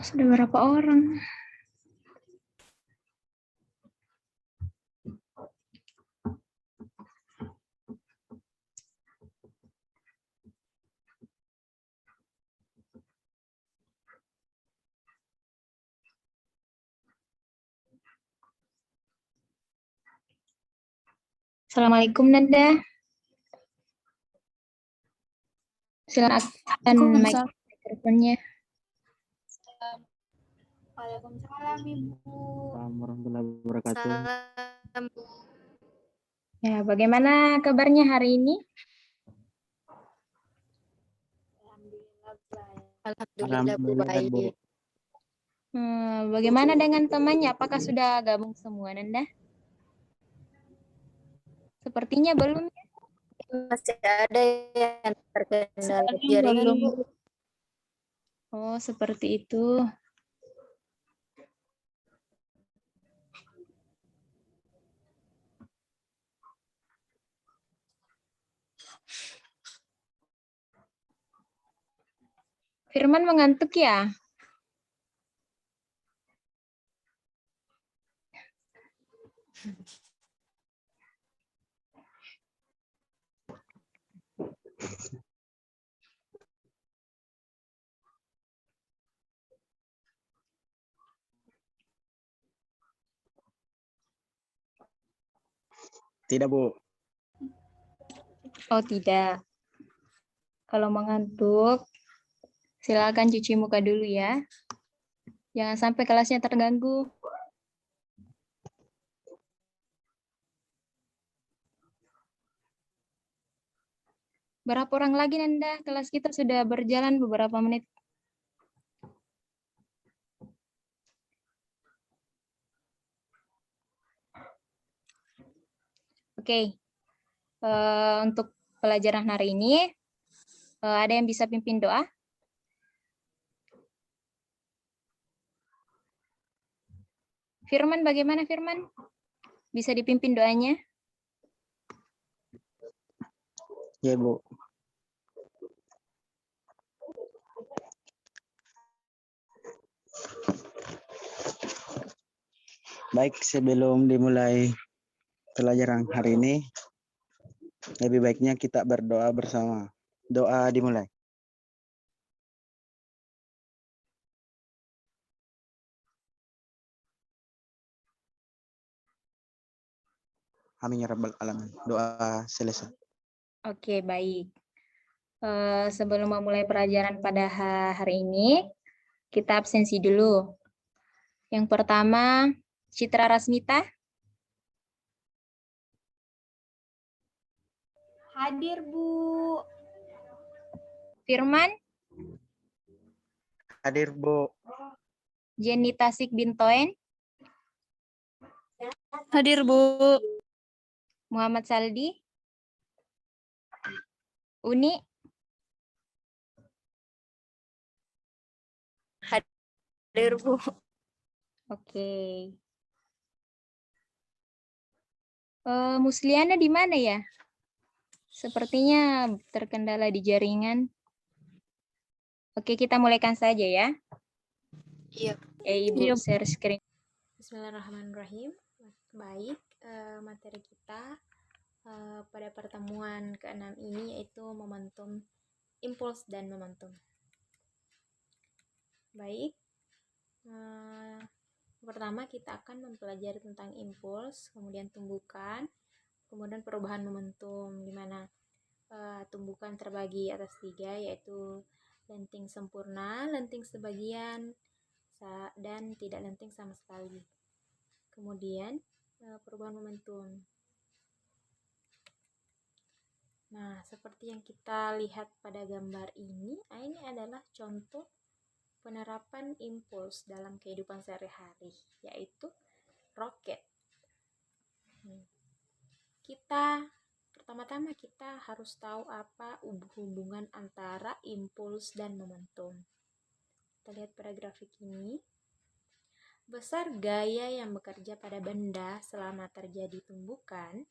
Sudah berapa orang? Assalamualaikum Nanda. Silakan mikrofonnya. Waalaikumsalam Ibu. Assalamualaikum warahmatullahi wabarakatuh. Salam. Ya, bagaimana kabarnya hari ini? Alhamdulillah Bu Alhamdulillah, Bu. baik. Bagaimana dengan temannya? Apakah sudah gabung semua Nanda? Sepertinya belum. Masih ada yang terkendala Sekali jaringan belum. Bu. Oh, seperti itu. Firman mengantuk ya? Tidak, Bu. Oh, tidak. Kalau mengantuk, silakan cuci muka dulu ya. Jangan sampai kelasnya terganggu. Berapa orang lagi Nanda? Kelas kita sudah berjalan beberapa menit. Oke. Untuk pelajaran hari ini, ada yang bisa pimpin doa? Firman, bagaimana Firman? Bisa dipimpin doanya? Ya, Bu. Baik, sebelum dimulai pelajaran hari ini, lebih baiknya kita berdoa bersama. Doa dimulai. Amin ya rabbal alamin. Doa selesai. Oke, baik. Sebelum memulai pelajaran pada hari ini, kita absensi dulu. Yang pertama, Citra Rasmita. Hadir Bu. Firman, Hadir, Bu. Jenny Tasik Bintoen, Hadir Bu. Muhammad Saldi, Uni, Hadir Bu. oke. Musliana di mana ya? Sepertinya terkendala di jaringan. Oke, kita mulaikan saja ya. Iya. Ibu share screen. Bismillahirrahmanirrahim. Baik, materi kita pada pertemuan ke-6 ini yaitu momentum, impuls, dan momentum. Baik, pertama kita akan mempelajari tentang impuls, kemudian tumbukan, kemudian perubahan momentum, di mana tumbukan terbagi atas 3, yaitu lenting sempurna, lenting sebagian, dan tidak lenting sama sekali. Kemudian perubahan momentum. Nah, seperti yang kita lihat pada gambar ini adalah contoh penerapan impuls dalam kehidupan sehari-hari, yaitu roket. Pertama-tama kita harus tahu apa hubungan antara impuls dan momentum. Kita lihat pada grafik ini. Besar gaya yang bekerja pada benda selama terjadi tumbukan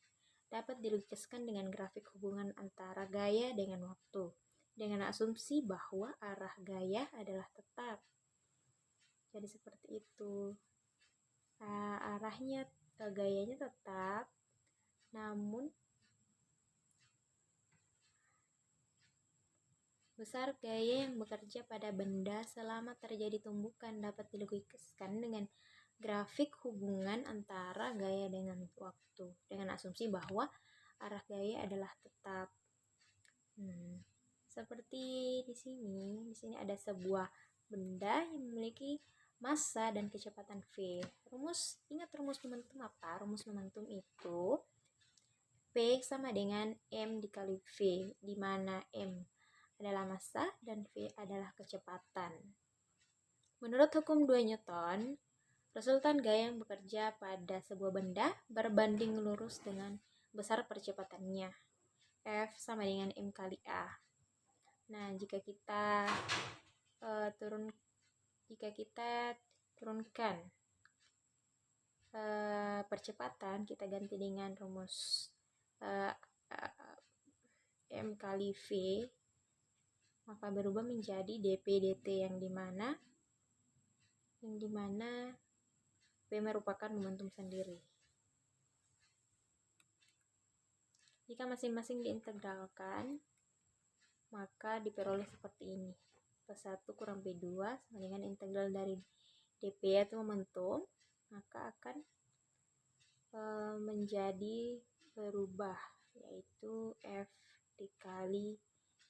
dapat dilukiskan dengan grafik hubungan antara gaya dengan waktu, dengan asumsi bahwa arah gaya adalah tetap. Jadi seperti itu. Arahnya, gayanya tetap, namun besar gaya yang bekerja pada benda selama terjadi tumbukan dapat dilukiskan dengan grafik hubungan antara gaya dengan waktu, dengan asumsi bahwa arah gaya adalah tetap. Seperti di sini ada sebuah benda yang memiliki massa dan kecepatan v. Ingat rumus momentum apa? Rumus momentum itu P sama dengan M dikali V, di mana M adalah massa dan V adalah kecepatan. Menurut hukum 2 Newton, resultan gaya yang bekerja pada sebuah benda berbanding lurus dengan besar percepatannya. F sama dengan M kali A. Nah, jika kita turunkan percepatan, kita ganti dengan rumus M kali V, maka berubah menjadi dP dt yang dimana V merupakan momentum sendiri. Jika masing-masing diintegralkan, maka diperoleh seperti ini. P1 kurang P2 sama dengan integral dari dP yaitu momentum, maka akan menjadi berubah, yaitu F dikali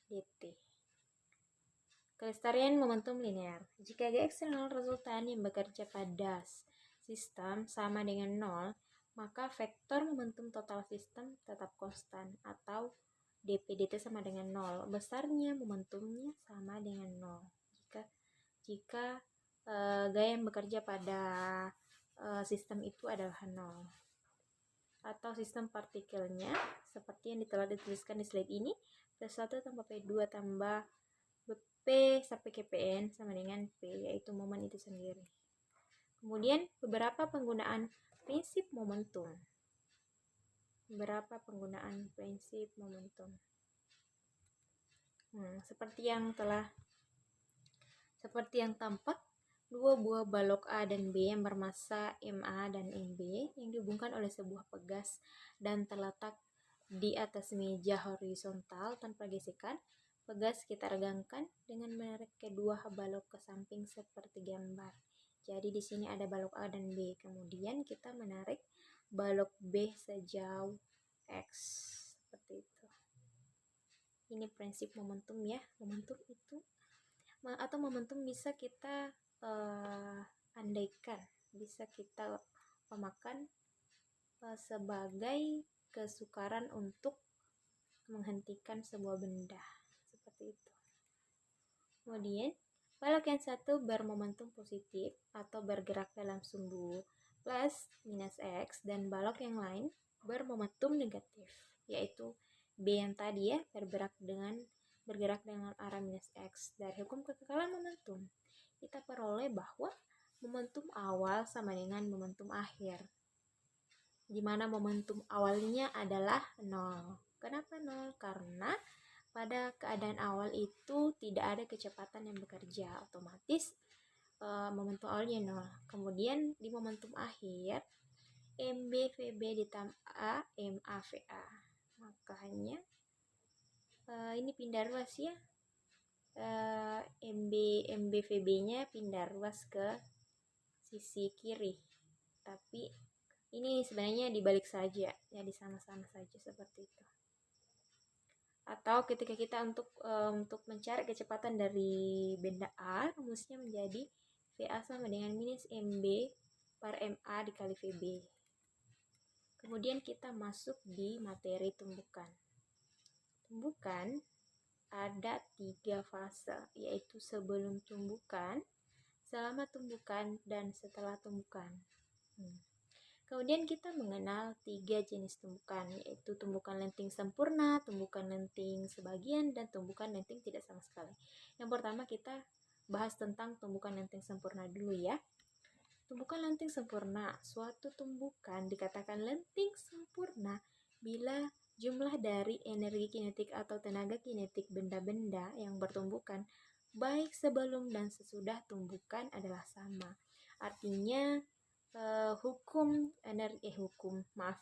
dt. Kelestarian momentum linear. Jika G eksternal resultan yang bekerja pada sistem sama dengan 0, maka vektor momentum total sistem tetap konstan atau dP dt sama dengan 0. Besarnya momentumnya sama dengan 0. Jika gaya yang bekerja pada sistem itu adalah 0. Atau sistem partikelnya seperti yang telah dituliskan di slide ini, P1 tambah P2 tambah P sampai KPN sama dengan P, yaitu momen itu sendiri. Kemudian beberapa penggunaan prinsip momentum. Seperti yang tampak, dua buah balok A dan B yang bermassa MA dan MB yang dihubungkan oleh sebuah pegas dan terletak di atas meja horizontal tanpa gesekan. Pegas kita regangkan dengan menarik kedua balok ke samping seperti gambar. Jadi di sini ada balok A dan B. Kemudian kita menarik balok B sejauh X. Seperti itu. Ini prinsip momentum ya. Momentum bisa kita andaikan, bisa kita pemakan sebagai kesukaran untuk menghentikan sebuah benda. Seperti itu. Kemudian balok yang satu bermomentum positif atau bergerak dalam sumbu plus minus X, dan balok yang lain bermomentum negatif, yaitu B yang tadi ya, bergerak dengan arah minus X. Dari hukum kekekalan momentum, kita peroleh bahwa momentum awal sama dengan momentum akhir, di mana momentum awalnya adalah 0. Kenapa 0? Karena pada keadaan awal itu tidak ada kecepatan yang bekerja, otomatis momentum awalnya 0. Kemudian di momentum akhir, MB VB ditambah MA VA. Makanya ini pindah ruas ya. MB VB-nya pindah ruas ke sisi kiri. Tapi ini sebenarnya dibalik saja, ya disama-sama saja seperti itu. Atau ketika kita untuk mencari kecepatan dari benda A, rumusnya menjadi VA sama dengan minus MB per MA dikali VB. Kemudian kita masuk di materi tumbukan. Tumbukan ada 3 fase, yaitu sebelum tumbukan, selama tumbukan, dan setelah tumbukan. Kemudian kita mengenal 3 jenis tumbukan, yaitu tumbukan lenting sempurna, tumbukan lenting sebagian, dan tumbukan lenting tidak sama sekali. Yang pertama kita bahas tentang tumbukan lenting sempurna dulu ya. Tumbukan lenting sempurna, suatu tumbukan dikatakan lenting sempurna bila jumlah dari energi kinetik atau tenaga kinetik benda-benda yang bertumbukan baik sebelum dan sesudah tumbukan adalah sama. Artinya maaf,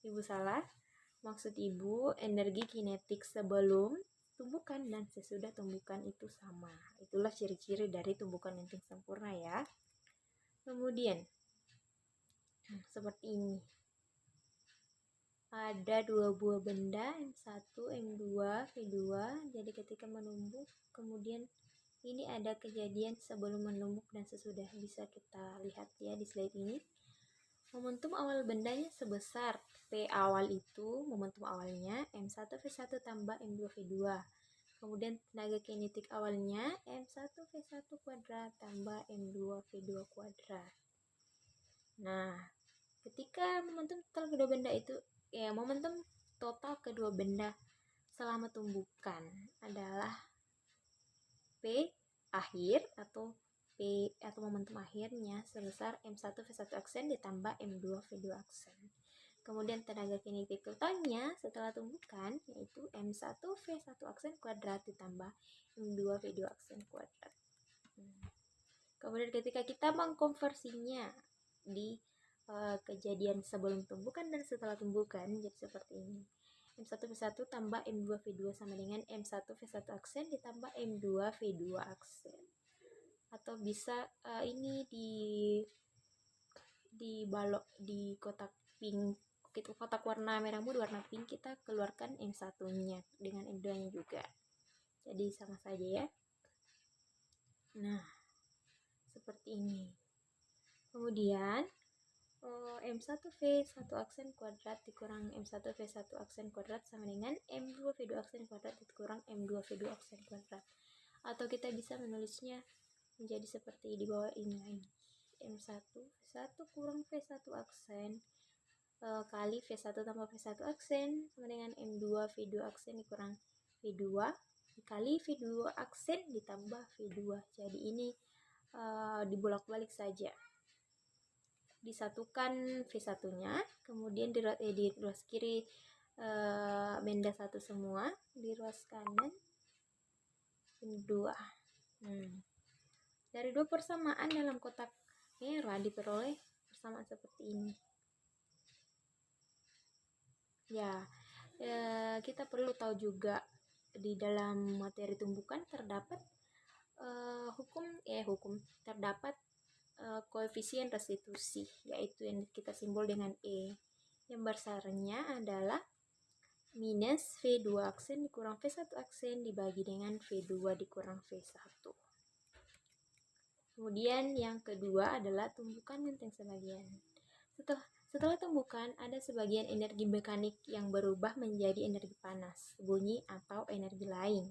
Ibu salah. Maksud Ibu, energi kinetik sebelum tumbukan dan sesudah tumbukan itu sama. Itulah ciri-ciri dari tumbukan lenting sempurna ya. Kemudian, seperti ini. Ada dua buah benda, M1, M2, V2. Jadi ketika menumbuk, kemudian ini ada kejadian sebelum menumbuk dan sesudah. Bisa kita lihat ya di slide ini. Momentum awal bendanya sebesar P awal itu, momentum awalnya M1 V1 tambah M2 V2. Kemudian tenaga kinetik awalnya M1 V1 kuadrat tambah M2 V2 kuadrat. Nah, ketika momentum total kedua benda selama tumbukan adalah P akhir atau momentum akhirnya sebesar M1 V1 aksen ditambah M2 V2 aksen. Kemudian tenaga kinetik totalnya setelah tumbukan yaitu M1 V1 aksen kuadrat ditambah M2 V2 aksen kuadrat. Kemudian ketika kita mengkonversinya di kejadian sebelum tumbukan dan setelah tumbukan jadi seperti ini. M1 V1 tambah M2 V2 sama dengan M1 V1 aksen ditambah M2 V2 aksen. Atau bisa ini di balok di kotak pink, kotak warna merah muda warna pink, kita keluarkan M1-nya dengan M2-nya juga. Jadi sama saja ya. Nah, seperti ini. Kemudian M1 V1 aksen kuadrat dikurang M1 V1 aksen kuadrat sama dengan M2 V2 aksen kuadrat dikurang M2 V2 aksen kuadrat. Atau kita bisa menulisnya menjadi seperti di bawah ini lagi. M1 V1 kurang V1 aksen kali V1 tambah V1 aksen sama dengan M2 V2 aksen dikurang V2 dikali V2 aksen ditambah V2. Jadi ini dibolak-balik saja. Disatukan V1-nya, kemudian di ruas kiri benda satu semua, di ruas kanan dua. Dari dua persamaan dalam kotak merah diperoleh persamaan seperti ini. Ya, kita perlu tahu juga di dalam materi tumbukan terdapat terdapat koefisien restitusi, yaitu yang kita simbol dengan E, yang besarnya adalah minus V2 aksen dikurang V1 aksen dibagi dengan V2 dikurang V1. Kemudian yang kedua adalah tumbukan lenteng sebagian. Setelah tumbukan ada sebagian energi mekanik yang berubah menjadi energi panas, bunyi atau energi lain.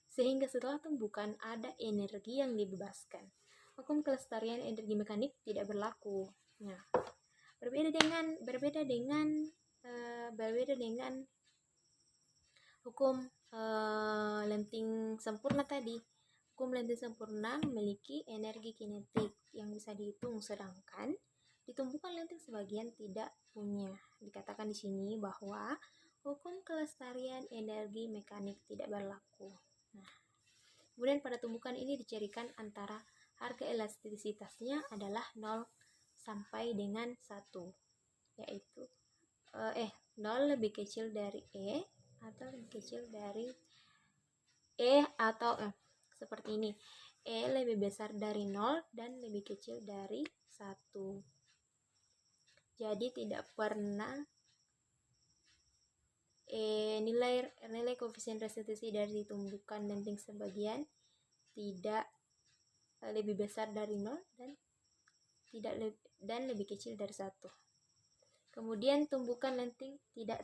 Sehingga setelah tumbukan ada energi yang dibebaskan. Hukum kelestarian energi mekanik tidak berlaku. Nah, berbeda dengan hukum lenting sempurna tadi. Hukum lenting sempurna memiliki energi kinetik yang bisa dihitung, sedangkan di tumbukan lenting sebagian tidak punya. Dikatakan di sini bahwa hukum kelestarian energi mekanik tidak berlaku. Nah, kemudian pada tumbukan ini dicirikan antara harga elastisitasnya adalah 0 sampai dengan 1, yaitu 0 lebih kecil dari E atau lebih kecil dari E atau seperti ini. E lebih besar dari 0 dan lebih kecil dari 1. Jadi tidak pernah nilai koefisien restitusi dari tumbukan lenting sebagian tidak lebih besar dari 0 dan lebih kecil dari 1. Kemudian tumbukan tidak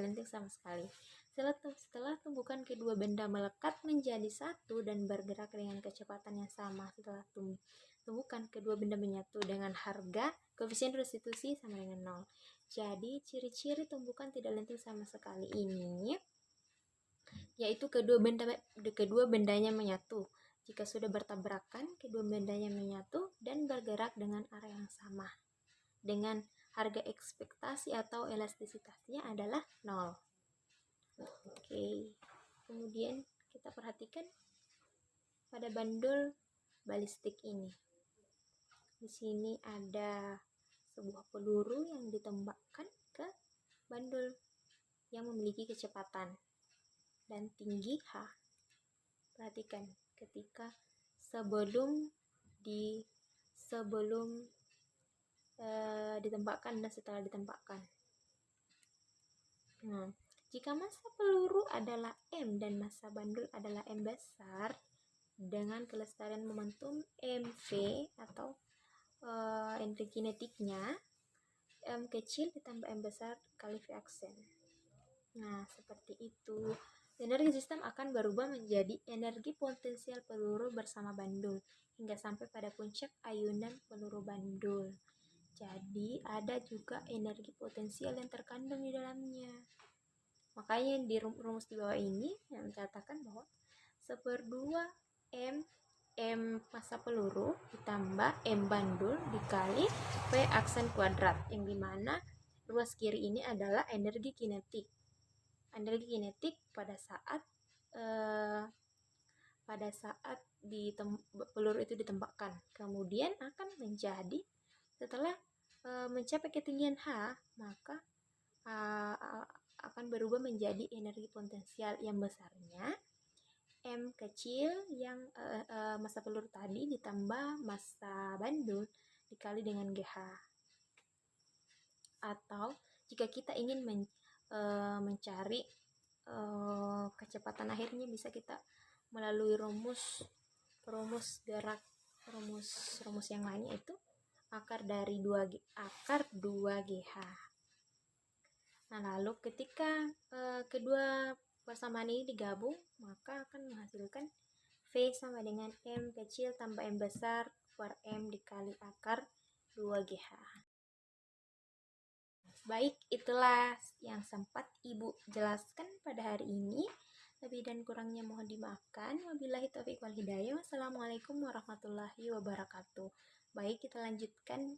lenting sama sekali. Setelah tumbukan kedua benda melekat menjadi satu dan bergerak dengan kecepatan yang sama, setelah tumbukan kedua benda menyatu dengan harga koefisien restitusi sama dengan 0. Jadi ciri-ciri tumbukan tidak lenting sama sekali ini yaitu kedua bendanya menyatu. Jika sudah bertabrakan, kedua bendanya menyatu dan bergerak dengan arah yang sama. Dengan harga ekspektasi atau elastisitasnya adalah 0. Oke. Kemudian kita perhatikan pada bandul balistik ini. Di sini ada sebuah peluru yang ditembakkan ke bandul yang memiliki kecepatan dan tinggi H. Perhatikan ketika sebelum ditembakkan dan setelah ditembakkan. Nah, jika massa peluru adalah M dan massa bandul adalah M besar, dengan kelestarian momentum mv atau energi kinetiknya M kecil ditambah M besar kali V aksen. Nah, seperti itu. Energi sistem akan berubah menjadi energi potensial peluru bersama bandul hingga sampai pada puncak ayunan peluru bandul. Jadi, ada juga energi potensial yang terkandung di dalamnya. Makanya di rumus di bawah ini yang mencatatkan bahwa 1/2 M massa peluru ditambah M bandul dikali V aksen kuadrat, yang dimana ruas kiri ini adalah energi kinetik. Energi kinetik pada saat peluru itu ditembakkan, kemudian akan menjadi setelah mencapai ketinggian H, maka akan berubah menjadi energi potensial yang besarnya M kecil yang massa peluru tadi ditambah massa bandul dikali dengan GH. Atau jika kita ingin mencari kecepatan akhirnya, bisa kita melalui rumus yang lainnya, itu akar 2GH. Nah, lalu ketika kedua persamaan ini digabung, maka akan menghasilkan V sama dengan M kecil tambah M besar per M dikali akar 2GH. Baik, itulah yang sempat Ibu jelaskan pada hari ini. Lebih dan kurangnya mohon dimaafkan. Wabillahi taufiq wal hidayah. Wassalamualaikum warahmatullahi wabarakatuh. Baik, kita lanjutkan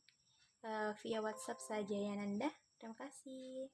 via WhatsApp saja ya Nanda. Terima kasih.